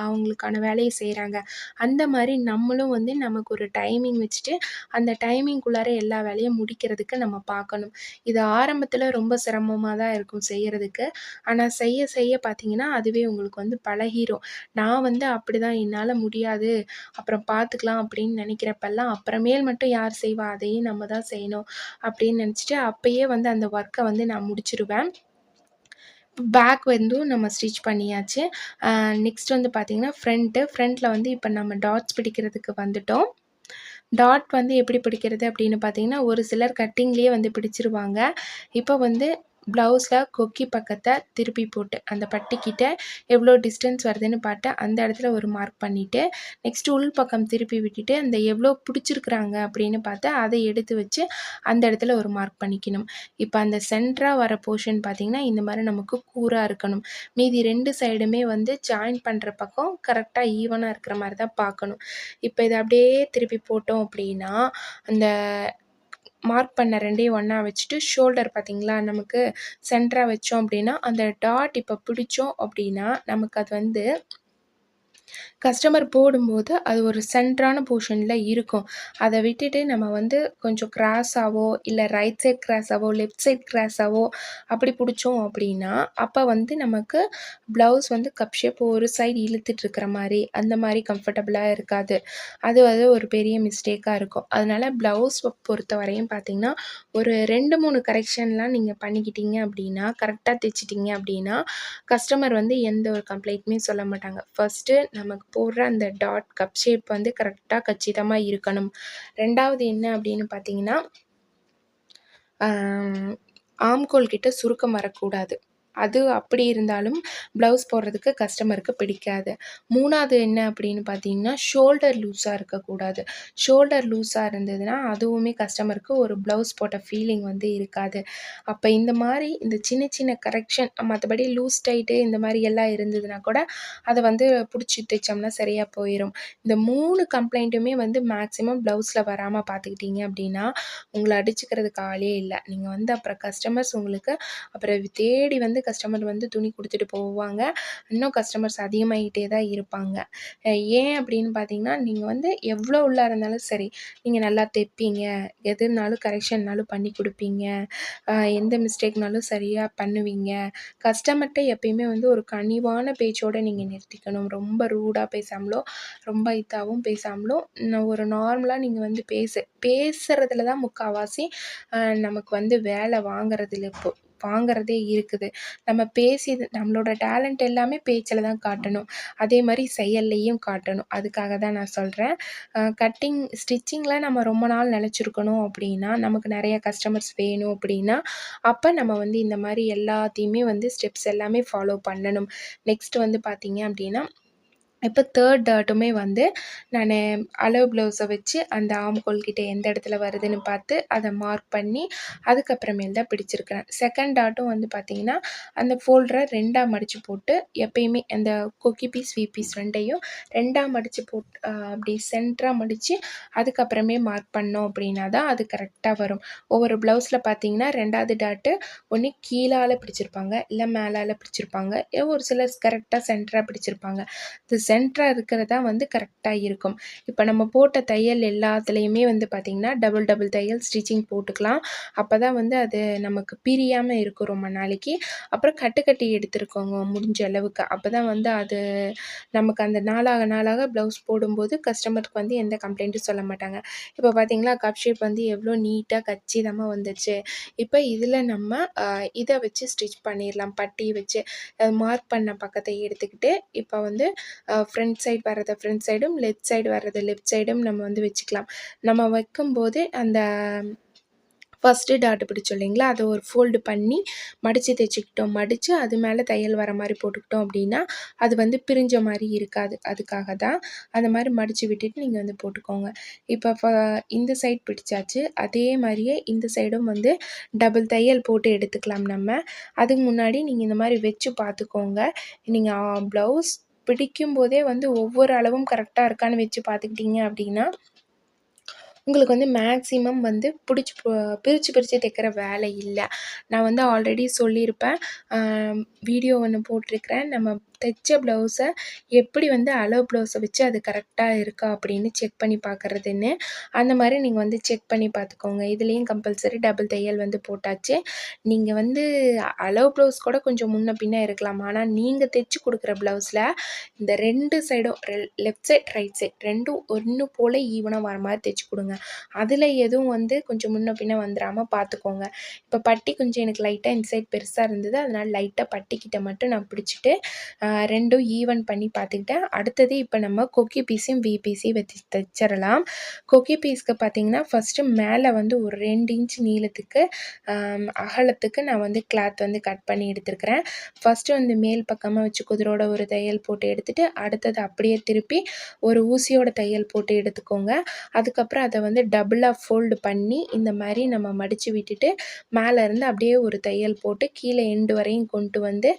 அவங்களுக்கான வேலைய செய்றாங்க. அந்த மாரி நம்மளும் வந்து நமக்கு ஒரு டைமிங் வச்சுட்டு, அந்த டைமிங்குள்ளார எல்லா வேலையும் முடிக்கிறதுக்கு நம்ம பார்க்கணும். இது ஆரம்பத்தில ரொம்ப சிரமமா தான் இருக்கும் செய்யறதுக்கு. ஆனா செய்ய செய்ய பார்த்தீங்கன்னா, அதுவே உங்களுக்கு வந்து பழகிரும். நான் வந்து அப்படிதான் என்னால முடியாது, அப்புறம் பார்த்துக்கலாம் அப்படின்னு நினைக்கிறப்பல்லாம், அப்புறமேல் மட்டும் யார் செய்வா? அதையும் நம்ம தான் செய்யணும் அப்படின்னு நினச்சுட்டு, அப்பயே வந்து அந்த ஒர்க்க வந்து நான் முடிச்சுருவேன். பேக் வந்தும் நம்ம ஸ்டிச் பண்ணியாச்சு. நெக்ஸ்ட் வந்து பார்த்தீங்கன்னா, ஃப்ரண்ட்ல வந்து இப்ப நம்ம டாட்ஸ் பிடிக்கிறதுக்கு வந்துட்டோம். டாட் வந்து எப்படி பிடிக்கிறது அப்படின்னு பார்த்தீங்கன்னா, ஒரு சிலர் கட்டிங்லேயே வந்து பிடிச்சிருவாங்க. இப்போ வந்து ப்ளவுஸில் கொக்கி பக்கத்தை திருப்பி போட்டு அந்த பட்டிக்கிட்ட எவ்வளோ டிஸ்டன்ஸ் வருதுன்னு பார்த்து அந்த இடத்துல ஒரு மார்க் பண்ணிவிட்டு நெக்ஸ்ட்டு உள் பக்கம் திருப்பி விட்டுட்டு அந்த எவ்வளோ பிடிச்சிருக்குறாங்க அப்படின்னு பார்த்து அதை எடுத்து வச்சு அந்த இடத்துல ஒரு மார்க் பண்ணிக்கணும். இப்போ அந்த சென்டராக வர போர்ஷன் பார்த்திங்கன்னா இந்த மாதிரி நமக்கு கூராக இருக்கணும். மீதி 2 சைடுமே வந்து ஜாயின் பண்ணுற பக்கம் கரெக்டாக ஈவனாக இருக்கிற மாதிரி தான் பார்க்கணும். இப்போ இதை அப்படியே திருப்பி போட்டோம் அப்படின்னா அந்த மார்க் பண்ண 2யும் ஒன்றா வச்சுட்டு ஷோல்டர் பார்த்திங்களா நமக்கு சென்டராக வச்சோம் அப்படின்னா அந்த டாட் இப்போ பிடிச்சோம் அப்படின்னா நமக்கு அது வந்து கஸ்டமர் போடும்போது அது ஒரு சென்டரான போர்ஷனில் இருக்கும். அதை விட்டுட்டு நம்ம வந்து கொஞ்சம் கிராஸாவோ இல்லை ரைட் சைட் கிராஸாவோ லெஃப்ட் சைட் கிராஸாவோ அப்படி பிடிச்சோம் அப்படின்னா அப்போ வந்து நமக்கு ப்ளவுஸ் வந்து கப் ஷேப் ஒரு சைடு இழுத்துட்டு இருக்கிற மாதிரி அந்த மாதிரி கம்ஃபர்டபுளாக இருக்காது. அது வந்து ஒரு பெரிய மிஸ்டேக்காக இருக்கும். அதனால் ப்ளவுஸ் பொறுத்த வரையும் பார்த்திங்கன்னா ஒரு 2, 3 கரெக்ஷன்லாம் நீங்கள் பண்ணிக்கிட்டீங்க அப்படின்னா கரெக்டாக தைச்சிட்டிங்க அப்படின்னா கஸ்டமர் வந்து எந்த ஒரு கம்ப்ளைண்ட்டுமே சொல்ல மாட்டாங்க. ஃபஸ்ட்டு நமக்கு போடுற அந்த டாட் கப் ஷேப் வந்து கரெக்டாக கச்சிதமாக இருக்கணும். 2வது என்ன அப்படின்னு பார்த்தீங்கன்னா ஆம்கோல் கிட்ட சுருக்கம் வரக்கூடாது. அது அப்படி இருந்தாலும் ப்ளவுஸ் போடுறதுக்கு கஸ்டமருக்கு பிடிக்காது. 3வது என்ன அப்படின்னு பார்த்தீங்கன்னா ஷோல்டர் லூஸாக இருக்கக்கூடாது. ஷோல்டர் லூஸாக இருந்ததுன்னா அதுவுமே கஸ்டமருக்கு ஒரு ப்ளவுஸ் போட்ட ஃபீலிங் வந்து இருக்காது. அப்போ இந்த மாதிரி இந்த சின்ன சின்ன கரெக்ஷன் மற்றபடி லூஸ் டைட்டு இந்த மாதிரி எல்லாம் இருந்ததுன்னா கூட அதை வந்து பிடிச்சி தைச்சோம்னா சரியாக போயிடும். இந்த 3 கம்ப்ளைண்ட்டுமே வந்து மேக்ஸிமம் ப்ளவுஸில் வராமல் பார்த்துக்கிட்டீங்க அப்படின்னா உங்களை அடிச்சுக்கிறதுக்கு ஆளே இல்லை. நீங்கள் வந்து அப்புறம் கஸ்டமர்ஸ் உங்களுக்கு அப்புறம் தேடி வந்து கஸ்டமர் வந்து துணி கொடுத்துட்டு போவாங்க. இன்னும் கஸ்டமர்ஸ் அதிகமாகிட்டே தான் இருப்பாங்க. ஏன் அப்படின்னு பார்த்தீங்கன்னா நீங்கள் வந்து எவ்வளோ உள்ளே இருந்தாலும் சரி நீங்கள் நல்லா தைப்பீங்க, எதுனாலும் கரெக்ஷன்னாலும் பண்ணி கொடுப்பீங்க, எந்த மிஸ்டேக்னாலும் சரியாக பண்ணுவீங்க. கஸ்டமர்கிட்ட எப்பயுமே வந்து ஒரு கனிவான பேச்சோடு நீங்கள் நிறுத்திக்கணும். ரொம்ப ரூடாக பேசாமலோ ரொம்ப இதாகவும் பேசாமலோ ஒரு நார்மலாக நீங்கள் வந்து பேசுகிறதுல தான் முக்கால்வாசி நமக்கு வந்து வேலை வாங்குறதே இருக்குது. நம்ம நம்மளோட டேலண்ட் எல்லாமே பேச்சில் தான் காட்டணும். அதே மாதிரி செயல்லையும் காட்டணும். அதுக்காக தான் நான் சொல்கிறேன். ஸ்டிச்சிங்கில் நம்ம ரொம்ப நாள் நிலச்சிருக்கணும் அப்படின்னா நமக்கு நிறைய கஸ்டமர்ஸ் வேணும் அப்படின்னா அப்போ நம்ம வந்து இந்த மாதிரி எல்லாத்தையுமே வந்து ஸ்டெப்ஸ் எல்லாமே ஃபாலோ பண்ணணும். நெக்ஸ்ட் வந்து பார்த்திங்க அப்படின்னா இப்போ 3 டாட்டுமே வந்து நான் அளவு ப்ளவுஸை வச்சு அந்த ஆம்கோல் கிட்ட எந்த இடத்துல வருதுன்னு பார்த்து அதை மார்க் பண்ணி அதுக்கப்புறமேல் தான் பிடிச்சிருக்கிறேன். 2ண்ட் டாட்டும் வந்து பார்த்திங்கன்னா அந்த ஃபோல்டரை 2ஆக மடித்து போட்டு எப்பயுமே அந்த கொக்கி பீஸ் வி பீஸ் 2யும் 2ஆக மடித்து போட்டு அப்படி சென்டராக மடித்து அதுக்கப்புறமே மார்க் பண்ணோம் அப்படின்னா தான் அது கரெக்டாக வரும். ஒவ்வொரு ப்ளவுஸில் பார்த்திங்கன்னா 2வது டாட்டு ஒன்று கீழால் பிடிச்சிருப்பாங்க, இல்லை மேலால் பிடிச்சிருப்பாங்க, ஒரு சிலர் கரெக்டாக சென்டராக பிடிச்சிருப்பாங்க. சென்டராக இருக்கிறதா வந்து கரெக்டாக இருக்கும். இப்போ நம்ம போட்ட தையல் எல்லாத்துலேயுமே வந்து பார்த்திங்கன்னா டபுள் தையல் ஸ்டிச்சிங் போட்டுக்கலாம். அப்போ தான் வந்து அது நமக்கு பிரியாமல் இருக்கும் ரொம்ப நாளைக்கு. அப்புறம் கட்டி எடுத்துருக்கோங்க முடிஞ்ச அளவுக்கு. அப்போ தான் வந்து அது நமக்கு அந்த நாளாக ப்ளவுஸ் போடும்போது கஸ்டமருக்கு வந்து எந்த கம்ப்ளைண்ட்டும் சொல்ல மாட்டாங்க. இப்போ பார்த்திங்களா கப் ஷேப் வந்து எவ்வளோ நீட்டாக கச்சிதமாக வந்துச்சு. இப்போ இதில் நம்ம இதை வச்சு ஸ்டிச் பண்ணிடலாம். பட்டி வச்சு மார்க் பண்ண பக்கத்தை எடுத்துக்கிட்டு இப்போ வந்து ஃப்ரண்ட் சைடு வர்றதை ஃப்ரண்ட் சைடும் லெஃப்ட் சைடு வர்றதை லெஃப்ட் சைடும் நம்ம வந்து வச்சுக்கலாம். நம்ம வைக்கும்போது அந்த ஃபஸ்ட்டு டாட் பிடிச்சோம் இல்லைங்களா, அதை ஒரு ஃபோல்டு பண்ணி மடித்து தைச்சிக்கிட்டோம். மடித்து அது மேலே தையல் வர மாதிரி போட்டுக்கிட்டோம் அப்படின்னா அது வந்து பிரிஞ்ச மாதிரி இருக்காது. அதுக்காக தான் அந்த மாதிரி மடித்து விட்டுட்டு நீங்கள் வந்து போட்டுக்கோங்க. இப்போ இந்த சைட் பிடிச்சாச்சு. அதே மாதிரியே இந்த சைடும் வந்து டபுள் தையல் போட்டு எடுத்துக்கலாம் நம்ம. அதுக்கு முன்னாடி நீங்கள் இந்த மாதிரி வச்சு பார்த்துக்கோங்க. நீங்கள் ப்ளவுஸ் பிடிக்கும்போதே வந்து ஒவ்வொரு அளவும் கரெக்டாக இருக்கான்னு வச்சு பார்த்துக்கிட்டீங்க அப்படின்னா உங்களுக்கு வந்து மேக்ஸிமம் வந்து பிரித்து தைக்கிற வேலை இல்லை. நான் வந்து ஆல்ரெடி சொல்லியிருப்பேன். வீடியோ ஒன்று போட்டிருக்கிறேன். நம்ம தைச்ச ப்ளவுஸை எப்படி வந்து அளவு ப்ளவுஸை வச்சு அது கரெக்டாக இருக்கா அப்படின்னு செக் பண்ணி பார்க்குறதுன்னு. அந்த மாதிரி நீங்கள் வந்து செக் பண்ணி பார்த்துக்கோங்க. இதுலேயும் கம்பல்சரி டபுள் தையல் வந்து போட்டாச்சு. நீங்கள் வந்து அளவு ப்ளவுஸ் கூட கொஞ்சம் முன்ன பின்ன இருக்கலாம். ஆனால் நீங்கள் தைச்சி கொடுக்குற ப்ளவுஸில் இந்த 2 சைடும் லெஃப்ட் சைட் ரைட் சைட் 2ம் ஒன்று போல் ஈவனாக வர மாதிரி தைச்சி கொடுங்க. அதில் எதுவும் வந்து கொஞ்சம் முன்ன பின்ன வந்துடாமல் பார்த்துக்கோங்க. இப்போ பட்டி கொஞ்சம் எனக்கு லைட்டாக இந்த சைட் பெருசாக இருந்தது. அதனால் லைட்டாக பட்டிக்கிட்ட மட்டும் நான் பிடிச்சிட்டு 2ம் ஈவன் பண்ணி பார்த்துக்கிட்டேன். அடுத்தது இப்போ நம்ம கொக்கி பீஸையும் பீஸையும் வச்சு தைச்சிடலாம். கொக்கி பீஸ்க்கு பார்த்தீங்கன்னா ஃபஸ்ட்டு மேலே வந்து ஒரு 2 இன்ச் நீளத்துக்கு அகலத்துக்கு நான் வந்து கிளாத் வந்து கட் பண்ணி எடுத்துருக்கிறேன். ஃபஸ்ட்டு வந்து மேல் பக்கமாக வச்சு குதிரோட ஒரு தையல் போட்டு எடுத்துகிட்டு அடுத்தது அப்படியே திருப்பி ஒரு ஊசியோட தையல் போட்டு எடுத்துக்கோங்க. அதுக்கப்புறம் அதை வந்து டபுளாக ஃபோல்டு பண்ணி இந்த மாதிரி நம்ம மடித்து விட்டுட்டு மேலேருந்து அப்படியே ஒரு தையல் போட்டு கீழே எண்டு வரையும் கொண்டு வந்து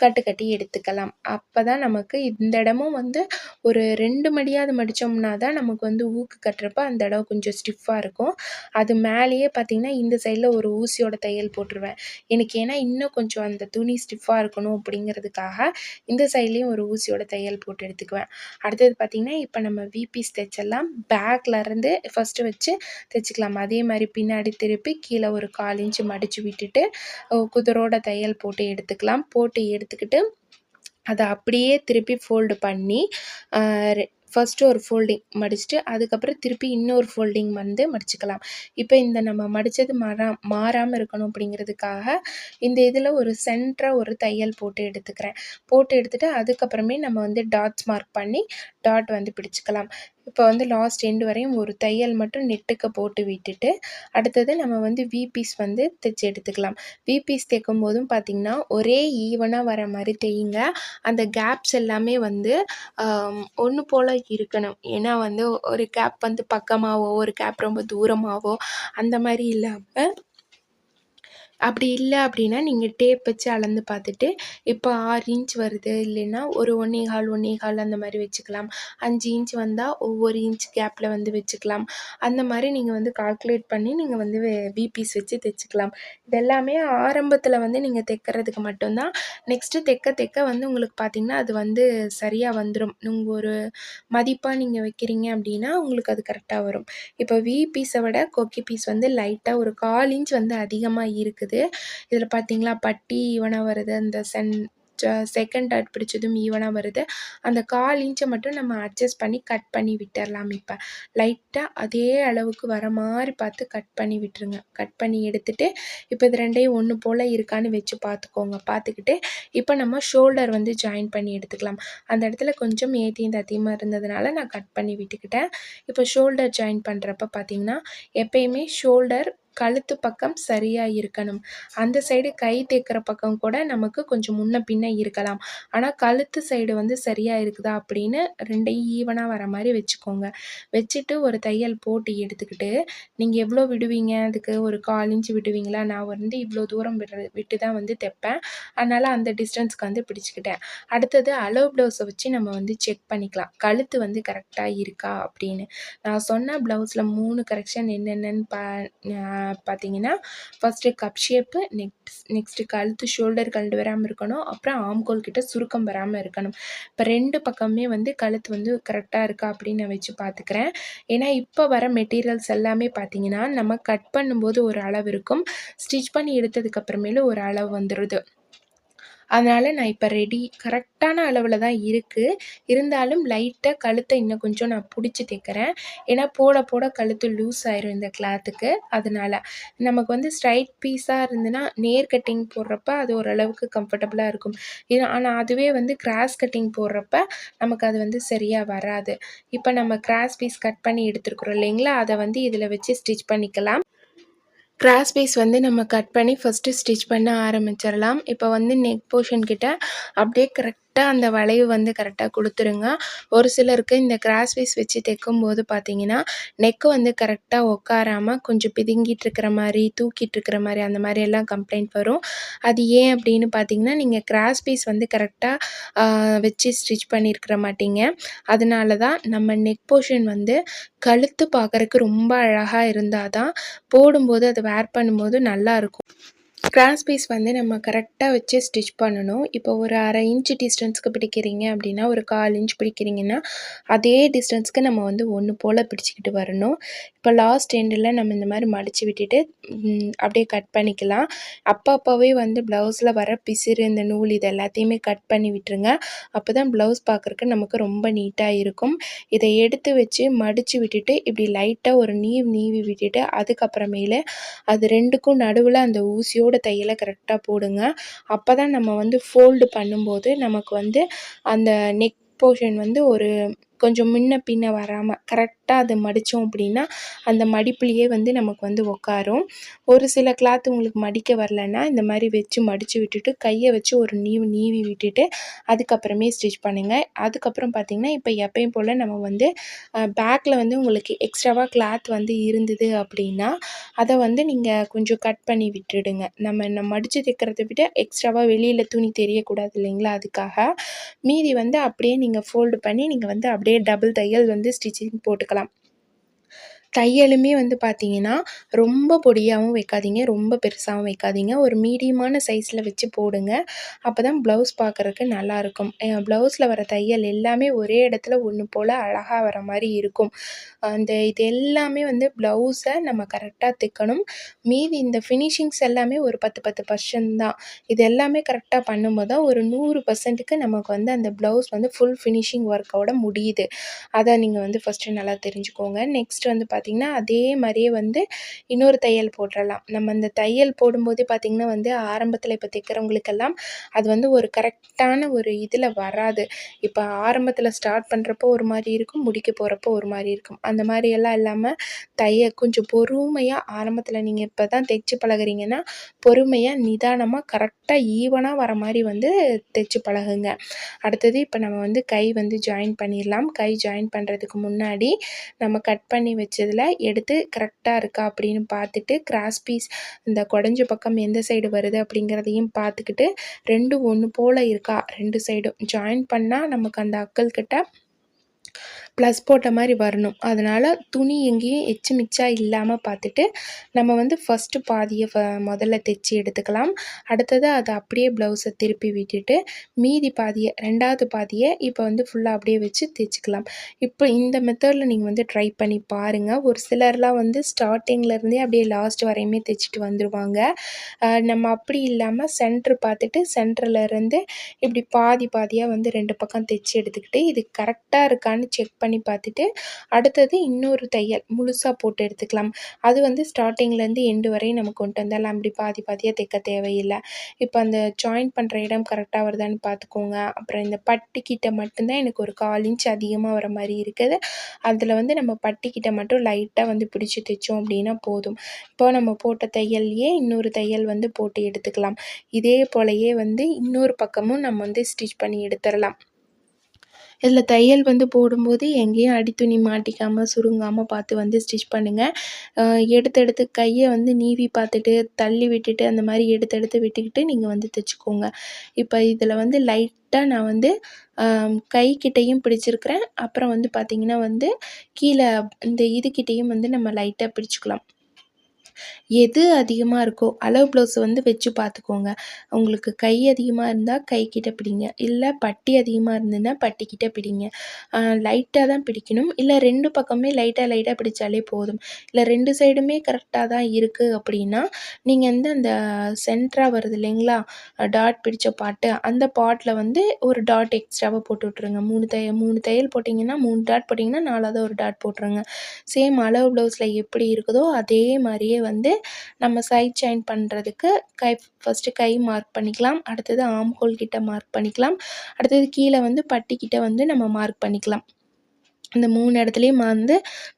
கட்டி எடுத்துக்கலாம். அப்போ தான் நமக்கு இந்த இடமும் வந்து ஒரு 2 மடியாவது மடித்தோம்னா தான் நமக்கு வந்து ஊக்கு கட்டுறப்ப அந்த இடம் கொஞ்சம் ஸ்டிஃபாக இருக்கும். அது மேலேயே பார்த்திங்கன்னா இந்த சைடில் ஒரு ஊசியோட தையல் போட்டுருவேன். எனக்கு ஏன்னா இன்னும் கொஞ்சம் அந்த துணி ஸ்டிஃபாக இருக்கணும் அப்படிங்கிறதுக்காக இந்த சைட்லேயும் ஒரு ஊசியோட தையல் போட்டு எடுத்துக்குவேன். அடுத்தது பார்த்திங்கன்னா இப்போ நம்ம பீஸ் தைச்சிடலாம். பேக்லேருந்து ஃபஸ்ட்டு வச்சு தைச்சிக்கலாம். அதே மாதிரி பின்னாடி திருப்பி கீழே ஒரு 1/4 இன்ச்சு மடித்து விட்டுட்டு குதிரோட தையல் போட்டு எடுத்துக்கலாம். போட்டு எடுத்துக்கிட்டு அதை அப்படியே திருப்பி ஃபோல்டு பண்ணி ஃபஸ்ட்டு ஒரு ஃபோல்டிங் மடிச்சுட்டு அதுக்கப்புறம் திருப்பி இன்னொரு ஃபோல்டிங் வந்து மடிச்சுக்கலாம். இப்போ இந்த நம்ம மடித்தது மாறாமல் இருக்கணும் அப்படிங்கிறதுக்காக இந்த இதில் ஒரு சென்டராக ஒரு தையல் போட்டு எடுத்துக்கிறேன். போட்டு எடுத்துகிட்டு அதுக்கப்புறமே நம்ம வந்து டாட்ஸ் மார்க் பண்ணி டாட் வந்து பிடிச்சிக்கலாம். இப்போ வந்து லாஸ்ட் எண்டு வரையும் ஒரு தையல் மட்டும் நெட்டுக்கு போட்டு விட்டுட்டு அடுத்தது நம்ம வந்து பீஸ் வந்து தைச்சி எடுத்துக்கலாம். பீஸ் தைக்கும் போதும் பார்த்திங்கன்னா ஒரே ஈவனாக வர மாதிரி தையுங்க. அந்த கேப்ஸ் எல்லாமே வந்து ஒன்று போல் இருக்கணும். ஏன்னா வந்து ஒரு கேப் வந்து பக்கமாகவோ ஒரு கேப் ரொம்ப தூரமாகவோ அந்த மாதிரி இல்லாமல் அப்படி இல்லை அப்படின்னா நீங்கள் டேப் வச்சு அளந்து பார்த்துட்டு இப்போ 6 இன்ச் வருது இல்லைன்னா ஒரு 1 1/4 அந்த மாதிரி வச்சுக்கலாம். 5 இன்ச் வந்தால் ஒவ்வொரு இன்ச் கேப்பில் வந்து வச்சுக்கலாம். அந்த மாதிரி நீங்கள் வந்து கால்குலேட் பண்ணி நீங்கள் வந்து பீஸ் வச்சு தைச்சிக்கலாம். இதெல்லாமே ஆரம்பத்தில் வந்து நீங்கள் தைக்கிறதுக்கு மட்டும்தான். நெக்ஸ்ட்டு தைக்க வந்து உங்களுக்கு பார்த்திங்கன்னா அது வந்து சரியாக வந்துடும். நீங்கள் ஒரு மதிப்பாக நீங்கள் வைக்கிறீங்க அப்படின்னா உங்களுக்கு அது கரெக்டாக வரும். இப்போ பீஸை விட கொக்கி பீஸ் வந்து லைட்டாக ஒரு 1/4 இன்ச் வந்து அதிகமாக இருக்குது. இதில் பார்த்தீங்களா பட்டி ஈவனாக வருது. அந்த செகண்ட் டாட் பிடிச்சதும் ஈவனாக வருது. அந்த 1/4 இன்ச்சை மட்டும் நம்ம அட்ஜஸ்ட் பண்ணி கட் பண்ணி விட்டுறலாம். இப்போ லைட்டாக அதே அளவுக்கு வர மாதிரி பார்த்து கட் பண்ணி விட்டுருங்க. கட் பண்ணி எடுத்துகிட்டு இப்போ இது ரெண்டையும் ஒன்று போல் இருக்கான்னு வச்சு பார்த்துக்கோங்க. பார்த்துக்கிட்டு இப்போ நம்ம ஷோல்டர் வந்து ஜாயின் பண்ணி எடுத்துக்கலாம். அந்த இடத்துல கொஞ்சம் ஏத்தியும் தத்தியமாக இருந்ததுனால நான் கட் பண்ணி விட்டுக்கிட்டேன். இப்போ ஷோல்டர் ஜாயின் பண்ணுறப்ப பார்த்திங்கன்னா எப்பயுமே ஷோல்டர் கழுத்து பக்கம் சரியாக இருக்கணும். அந்த சைடு கை தைக்கிற பக்கம் கூட நமக்கு கொஞ்சம் முன்ன பின்ன இருக்கலாம். ஆனால் கழுத்து சைடு வந்து சரியாக இருக்குதா அப்படின்னு ரெண்டையும் ஈவனாக வர மாதிரி வச்சுக்கோங்க. வச்சுட்டு ஒரு தையல் போட்டு எடுத்துக்கிட்டு நீங்கள் எவ்வளோ விடுவீங்க, அதுக்கு ஒரு 1/4 இன்ச் விடுவீங்களா? நான் வந்து இவ்வளோ தூரம் விட்டு தான் வந்து தைப்பேன். அதனால் அந்த டிஸ்டன்ஸ்க்கு வந்து பிடிச்சிக்கிட்டேன். அடுத்தது அளவு ப்ளவுஸை வச்சு நம்ம வந்து செக் பண்ணிக்கலாம். கழுத்து வந்து கரெக்டாக இருக்கா அப்படின்னு. நான் சொன்ன ப்ளவுஸில் 3 கரெக்ஷன் என்னென்னு பார்த்தீங்கன்னா ஃபஸ்ட்டு கப் ஷேப்பு, நெக்ஸ்ட்டு கழுத்து ஷோல்டர் கழண்டு வராமல் இருக்கணும். அப்புறம் ஆம்கோல் கிட்ட சுருக்கம் வராமல் இருக்கணும். இப்போ 2 பக்கமே வந்து கழுத்து வந்து கரெக்டாக இருக்கா அப்படின்னு நான் வச்சு பார்த்துக்கிறேன். ஏன்னா இப்போ வர மெட்டீரியல்ஸ் எல்லாமே பார்த்தீங்கன்னா நம்ம கட் பண்ணும்போது ஒரு அளவு இருக்கும், ஸ்டிச் பண்ணி எடுத்ததுக்கப்புறமேலு ஒரு அளவு வந்துடுது. அதனால் நான் இப்போ கரெக்டான அளவில் தான் இருக்குது. இருந்தாலும் லைட்டாக கழுத்தை இன்னும் கொஞ்சம் நான் பிடிச்சி தைக்கிறேன். ஏன்னா போட கழுத்து லூஸ் ஆயிரும் இந்த கிளாத்துக்கு. அதனால் நமக்கு வந்து ஸ்ட்ரைட் பீஸாக இருந்துன்னா நேர் கட்டிங் போடுறப்ப அது ஓரளவுக்கு கம்ஃபர்டபுளாக இருக்கும். ஆனால் அதுவே வந்து கிராஸ் கட்டிங் போடுறப்ப நமக்கு அது வந்து சரியாக வராது. இப்போ நம்ம கிராஸ் பீஸ் கட் பண்ணி எடுத்துருக்குறோம் இல்லைங்களா, அதை வந்து இதில் வச்சு ஸ்டிச் பண்ணிக்கலாம். கிராஸ் பீஸ் வந்து நம்ம கட் பண்ணி ஃபஸ்ட்டு ஸ்டிச் பண்ண ஆரம்பிச்சிடலாம். இப்போ வந்து நெக் போர்ஷன் கிட்ட அப்படியே கரெக்டாக அந்த வளைவு வந்து கரெக்டாக கொடுத்துருங்க. ஒரு சிலருக்கு இந்த கிராஸ் பீஸ் வச்சு தைக்கும்போது பார்த்தீங்கன்னா நெக்கு வந்து கரெக்டாக உட்காராமல் கொஞ்சம் பிதுங்கிட்டு இருக்கிற மாதிரி, தூக்கிட்டு இருக்கிற மாதிரி அந்த மாதிரி எல்லாம் கம்ப்ளைண்ட் வரும். அது ஏன் அப்படின்னு பார்த்தீங்கன்னா நீங்கள் கிராஸ் பீஸ் வந்து கரெக்டாக வச்சு ஸ்டிச் பண்ணியிருக்கிற மாட்டீங்க. அதனால தான் நம்ம நெக் போர்ஷன் வந்து கழுத்து பார்க்குறக்கு ரொம்ப அழகாக இருந்தால் தான் போடும்போது அதை வேர் பண்ணும்போது நல்லாயிருக்கும். கிராஸ் பீஸ் வந்து நம்ம கரெக்டாக வச்சு ஸ்டிச் பண்ணணும். இப்போ ஒரு 1/2 இன்ச் டிஸ்டன்ஸ்க்கு பிடிக்கிறீங்க அப்படின்னா ஒரு 1/4 இன்ச் பிடிக்கிறீங்கன்னா அதே டிஸ்டன்ஸ்க்கு நம்ம வந்து ஒன்று போல் பிடிச்சிக்கிட்டு வரணும். இப்போ லாஸ்ட் எண்டில் நம்ம இந்த மாதிரி மடித்து விட்டுட்டு அப்படியே கட் பண்ணிக்கலாம். அப்போவே வந்து ப்ளவுஸில் வர பிசிறு இந்த நூல் இது எல்லாத்தையுமே கட் பண்ணி விட்டுருங்க. அப்போ தான் ப்ளவுஸ் பார்க்குறக்கு நமக்கு ரொம்ப நீட்டாக இருக்கும். இதை எடுத்து வச்சு மடித்து விட்டுட்டு இப்படி லைட்டாக ஒரு நீவி விட்டுட்டு அதுக்கப்புறமேல அது 2க்கும் நடுவில் அந்த ஊசியோட தையலை கரெக்டாக போடுங்க. அப்போ தான் நம்ம வந்து ஃபோல்டு பண்ணும்போது நமக்கு வந்து அந்த நெக் போர்ஷன் வந்து ஒரு கொஞ்சம் முன்ன பின்ன வராமல் கரெக்டாக அதை மடித்தோம் அப்படின்னா அந்த மடிப்புலேயே வந்து நமக்கு வந்து உட்காரும். ஒரு சில கிளாத் உங்களுக்கு மடிக்க வரலன்னா இந்த மாதிரி வச்சு மடித்து விட்டுட்டு கையை வச்சு ஒரு நீவி விட்டுட்டு அதுக்கப்புறமே ஸ்டிச் பண்ணுங்கள். அதுக்கப்புறம் பார்த்திங்கன்னா இப்போ எப்பயும் போல் நம்ம வந்து பேக்கில் வந்து உங்களுக்கு எக்ஸ்ட்ராவாக கிளாத் வந்து இருந்தது அப்படின்னா அதை வந்து நீங்கள் கொஞ்சம் கட் பண்ணி விட்டுடுங்க. நம்ம மடித்து தைக்கிறத விட எக்ஸ்ட்ராவாக வெளியில் துணி தெரியக்கூடாது இல்லைங்களா, அதுக்காக. மீதி வந்து அப்படியே நீங்கள் ஃபோல்டு பண்ணி நீங்கள் வந்து அப்படியே டபுள் தையல் வந்து ஸ்டிச்சிங் போட்டுக்கலாம். தையலுமே வந்து பார்த்தீங்கன்னா ரொம்ப பொடியாகவும் வைக்காதீங்க, ரொம்ப பெருசாகவும் வைக்காதீங்க. ஒரு மீடியமான சைஸில் வச்சு போடுங்க. அப்போ தான் ப்ளவுஸ் பார்க்குறக்கு நல்லாயிருக்கும். ப்ளவுஸில் வர தையல் எல்லாமே ஒரே இடத்துல ஒன்று போல் அழகாக வர மாதிரி இருக்கும். இது எல்லாமே வந்து ப்ளவுஸை நம்ம கரெக்டாக தைக்கணும். மீதி இந்த ஃபினிஷிங்ஸ் எல்லாமே ஒரு 10% தான். இது எல்லாமே கரெக்டாக பண்ணும்போது தான் ஒரு 100%க்கு நமக்கு வந்து அந்த ப்ளவுஸ் வந்து ஃபுல் ஃபினிஷிங் ஒர்க்கோட முடியுது. அதை நீங்கள் வந்து ஃபஸ்ட்டு நல்லா தெரிஞ்சுக்கோங்க. நெக்ஸ்ட் வந்து பார்த்திங்கன்னா அதே மாதிரியே வந்து இன்னொரு தையல் போட்டுடலாம். நம்ம இந்த தையல் போடும்போதே பார்த்திங்கன்னா வந்து ஆரம்பத்தில் இப்போ தைக்கிறவங்களுக்கெல்லாம் அது வந்து ஒரு கரெக்டான ஒரு இதில் வராது. இப்போ ஆரம்பத்தில் ஸ்டார்ட் பண்ணுறப்போ ஒரு மாதிரி இருக்கும், முடிக்க போகிறப்போ ஒரு மாதிரி இருக்கும். அந்த மாதிரியெல்லாம் இல்லாமல் கொஞ்சம் பொறுமையாக ஆரம்பத்தில் நீங்கள் இப்போ தான் தைச்சு பழகுறீங்கன்னா பொறுமையாக நிதானமாக கரெக்டாக ஈவனாக வர மாதிரி வந்து தைச்சு பழகுங்க. அடுத்தது இப்போ நம்ம வந்து கை வந்து ஜாயின் பண்ணிடலாம். கை ஜாயின் பண்ணுறதுக்கு முன்னாடி நம்ம கட் பண்ணி வச்சதில் எடுத்து கரெக்டாக இருக்கா அப்படின்னு பார்த்துட்டு கிராஸ் பீஸ் இந்த குடஞ்ச பக்கம் எந்த சைடு வருது அப்படிங்கிறதையும் பார்த்துக்கிட்டு 2 ஒன்று போல் இருக்கா 2 சைடும் ஜாயின் பண்ணால் நமக்கு அந்த அக்கல் கிட்ட ப்ளஸ் போட்ட மாதிரி வரணும். அதனால் துணி எங்கேயும் எச்சு மிச்சா இல்லாமல் பார்த்துட்டு நம்ம வந்து ஃபஸ்ட்டு பாதியை முதல்ல தைச்சி எடுத்துக்கலாம். அடுத்தது அதை அப்படியே ப்ளவுஸை திருப்பி விட்டுட்டு மீதி பாதியை 2வது பாதியை இப்போ வந்து ஃபுல்லாக அப்படியே வச்சு தைச்சிக்கலாம். இப்போ இந்த மெத்தடில் நீங்கள் வந்து ட்ரை பண்ணி பாருங்கள். ஒரு சிலர்லாம் வந்து ஸ்டார்டிங்லேருந்தே அப்படியே லாஸ்ட் வரையுமே தைச்சிட்டு வந்துடுவாங்க. நம்ம அப்படி இல்லாமல் சென்ட்ரு பார்த்துட்டு சென்டர்லேருந்து இப்படி பாதியாக வந்து 2 பக்கம் தைச்சி எடுத்துக்கிட்டு இது கரெக்டாக இருக்கான்னு செக் பண்ணி பார்த்துட்டு அடுத்தது இன்னொரு தையல் முழுசாக போட்டு எடுத்துக்கலாம். அது வந்து ஸ்டார்டிங்லேருந்து எண்டு வரையும் நம்ம கொண்டு வந்தாலும் அப்படி பாதியாக தைக்க தேவையில்லை. இப்போ அந்த ஜாயின் பண்ணுற இடம் கரெக்டாக வருதான்னு பார்த்துக்கோங்க. அப்புறம் இந்த பட்டிக்கிட்ட மட்டும்தான் எனக்கு ஒரு 1/4 இன்ச் அதிகமாக வர மாதிரி இருக்குது. அதில் வந்து நம்ம பட்டிக்கிட்ட மட்டும் லைட்டாக வந்து பிடிச்சி தைச்சோம் அப்படின்னா போதும். இப்போ நம்ம போட்ட தையல்லையே இன்னொரு தையல் வந்து போட்டு எடுத்துக்கலாம். இதே போலயே வந்து இன்னொரு பக்கமும் நம்ம வந்து ஸ்டிச் பண்ணி எடுத்துடலாம். இதில் தையல் வந்து போடும்போது எங்கேயும் அடித்துணி மாட்டிக்காமல் சுருங்காமல் பார்த்து வந்து ஸ்டிச் பண்ணுங்கள். எடுத்து கையை வந்து நீவி பார்த்துட்டு தள்ளி விட்டுட்டு அந்த மாதிரி எடுத்து விட்டுக்கிட்டு நீங்கள் வந்து தைச்சிக்கோங்க. இப்போ இதில் வந்து லைட்டாக நான் வந்து கைக்கிட்டையும் பிடிச்சிருக்கிறேன். அப்புறம் வந்து பார்த்திங்கன்னா வந்து கீழே இந்த இதுக்கிட்டையும் வந்து நம்ம லைட்டாக பிடிச்சிக்கலாம். எது அதிகமாக இருக்கோ அளவு ப்ளவுஸை வந்து வச்சு பார்த்துக்கோங்க. உங்களுக்கு கை அதிகமாக இருந்தால் கைக்கிட்ட பிடிங்க, இல்லை பட்டி அதிகமாக இருந்ததுன்னா பட்டிக்கிட்ட பிடிங்க. லைட்டாக தான் பிடிக்கணும், இல்லை 2 பக்கமே லைட்டாக பிடிச்சாலே போதும். இல்லை 2 சைடுமே கரெக்டாக தான் இருக்குது அப்படின்னா நீங்கள் வந்து அந்த சென்டராக வருது இல்லைங்களா டாட் பிடிச்ச பாட்டு, அந்த பாட்டில் வந்து ஒரு டாட் எக்ஸ்ட்ராவாக போட்டு விட்ருங்க. 3 தையல் போட்டிங்கன்னா 3 டாட் போட்டிங்கன்னா 4வது ஒரு டாட் போட்டுருங்க. சேம் அளவு ப்ளவுஸில் எப்படி இருக்குதோ அதே மாதிரியே வந்து நம்ம சைட் ஜாயின் பண்ணுறதுக்கு ஃபஸ்ட்டு கை மார்க் பண்ணிக்கலாம். அடுத்தது ஆம் ஹோல் கிட்ட மார்க் பண்ணிக்கலாம். அடுத்தது கீழே வந்து பட்டிக்கிட்ட வந்து நம்ம மார்க் பண்ணிக்கலாம். இந்த 3 இடத்துலையும் வந்து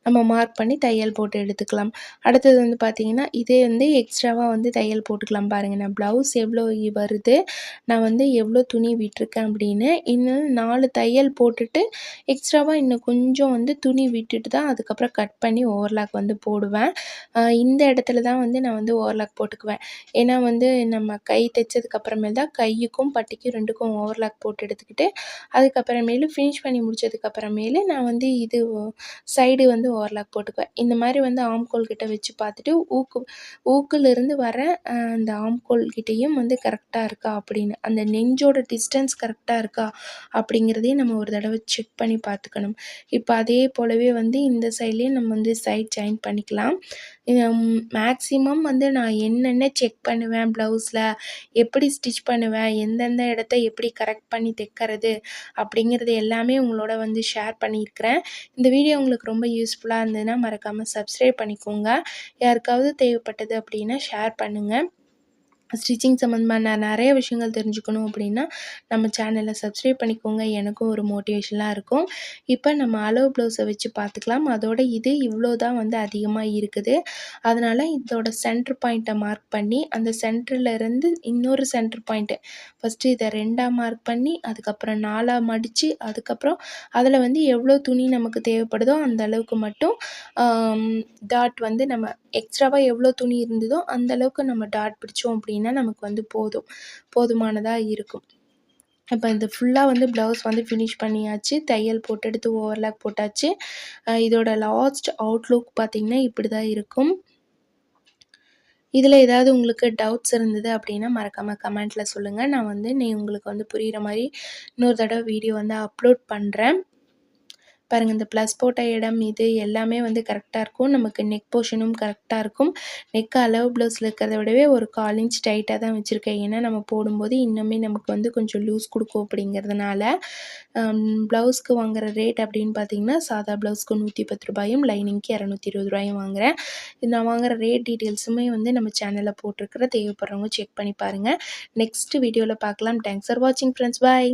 நம்ம மார்க் பண்ணி தையல் போட்டு எடுத்துக்கலாம். அடுத்தது வந்து பார்த்திங்கன்னா இதே வந்து எக்ஸ்ட்ராவாக வந்து தையல் போட்டுக்கலாம். பாருங்கள் நான் ப்ளவுஸ் எவ்வளோ வருது, நான் வந்து எவ்வளோ துணி விட்டுருக்கேன் அப்படின்னு இன்னும் 4 தையல் போட்டுட்டு எக்ஸ்ட்ராவாக இன்னும் கொஞ்சம் வந்து துணி விட்டுட்டு தான் அதுக்கப்புறம் கட் பண்ணி ஓவர்லாக் வந்து போடுவேன். இந்த இடத்துல தான் வந்து நான் வந்து ஓவர்லாக் போட்டுக்குவேன். ஏன்னா வந்து நம்ம கை தைச்சதுக்கப்புறமேல் தான் கையுக்கும் பட்டிக்கும் 2க்கும் ஓவர்லாக் போட்டு எடுத்துக்கிட்டு அதுக்கப்புறமேலு ஃபினிஷ் பண்ணி முடிச்சதுக்கப்புறமேலு நான் வந்து இது சைடு வந்து ஓவர்லாக் போட்டுக்குவேன். இந்த மாதிரி வந்து ஆம்கோல் கிட்ட வச்சு பார்த்துட்டு ஊக்குலேருந்து வர அந்த ஆம்கோல் கிட்டேயும் வந்து கரெக்டாக இருக்கா அப்படின்னு அந்த நெஞ்சோட டிஸ்டன்ஸ் கரெக்டாக இருக்கா அப்படிங்கிறதையும் நம்ம ஒரு தடவை செக் பண்ணி பார்த்துக்கணும். இப்போ அதே போலவே வந்து இந்த சைட்லேயும் நம்ம வந்து சைட் ஜாயின் பண்ணிக்கலாம். மேக்ஸிமம் வந்து நான் என்னென்ன செக் பண்ணுவேன் ப்ளவுஸில், எப்படி ஸ்டிச் பண்ணுவேன், எந்தெந்த இடத்த எப்படி கரெக்ட் பண்ணி தைக்கிறது அப்படிங்கிறது எல்லாமே உங்களோட வந்து ஷேர் பண்ணியிருக்கிறேன். இந்த வீடியோ உங்களுக்கு ரொம்ப யூஸ்ஃபுல்லாக இருந்ததுன்னா மறக்காமல் சப்ஸ்கிரைப் பண்ணிக்கோங்க. யாருக்காவது தேவைப்பட்டது அப்படின்னா ஷேர் பண்ணுங்கள். ஸ்டிச்சிங் சம்மந்தமான நிறைய விஷயங்கள் தெரிஞ்சுக்கணும் அப்படின்னா நம்ம சேனலை சப்ஸ்கிரைப் பண்ணிக்கோங்க. எனக்கும் ஒரு மோட்டிவேஷனாக இருக்கும். இப்போ நம்ம அளவு ப்ளவுஸை வச்சு பார்த்துக்கலாம். அதோட இது இவ்வளோ தான் வந்து அதிகமாக இருக்குது. அதனால் இதோட சென்டர் பாயிண்ட்டை மார்க் பண்ணி அந்த சென்டர்லேருந்து இன்னொரு சென்டர் பாயிண்ட்டு ஃபஸ்ட்டு இதை 2ஆ மார்க் பண்ணி அதுக்கப்புறம் 4ஆ மடித்து அதுக்கப்புறம் அதில் வந்து எவ்வளோ துணி நமக்கு தேவைப்படுதோ அந்த அளவுக்கு மட்டும் டாட் வந்து நம்ம எக்ஸ்ட்ராவாக எவ்வளோ துணி இருந்ததோ அந்த அளவுக்கு நம்ம டாட் பிடிச்சோம் அப்படின்னா நமக்கு வந்து போதுமானதாக இருக்கும். இப்போ இது ஃபுல்லாக வந்து ப்ளவுஸ் வந்து ஃபினிஷ் பண்ணியாச்சு. தையல் போட்டு எடுத்து ஓவர்லாக் போட்டாச்சு. இதோட லாஸ்ட் அவுட்லுக் பார்த்திங்கன்னா இப்படி தான் இருக்கும். இதில் ஏதாவது உங்களுக்கு டவுட்ஸ் இருந்தது அப்படின்னா மறக்காமல் கமெண்ட்டில் சொல்லுங்கள். நான் வந்து உங்களுக்கு வந்து புரிகிற மாதிரி இன்னொரு தடவை வீடியோ வந்து அப்லோட் பண்ணுறேன். பாருங்கள், இந்த ப்ளஸ் போட்ட இடம் இது எல்லாமே வந்து கரெக்டாக இருக்கும். நமக்கு நெக் போர்ஷனும் கரெக்டாக இருக்கும். நெக் அளவு ப்ளவுஸில் இருக்கிறத விடவே ஒரு 1/4 இன்ச் டைட்டாக தான் வச்சுருக்கேன். ஏன்னா நம்ம போடும்போது இன்னுமே நமக்கு வந்து கொஞ்சம் லூஸ் கொடுக்கும் அப்படிங்கிறதுனால. ப்ளவுஸ்க்கு வாங்குகிற ரேட் அப்படின்னு பார்த்தீங்கன்னா சாதா ப்ளவுஸ்க்கு ரூ. 110 லைனிங்க்கு ரூ. 220 வாங்குகிறேன். நான் வாங்குகிற ரேட் டீட்டெயில்ஸுமே வந்து நம்ம சேனலில் போட்டிருக்கிற தேவைப்படுறவங்க செக் பண்ணி பாருங்கள். நெக்ஸ்ட் வீடியோவில் பார்க்கலாம். தேங்க்ஸ் ஃபார் வாட்சிங் ஃப்ரெண்ட்ஸ். பாய்.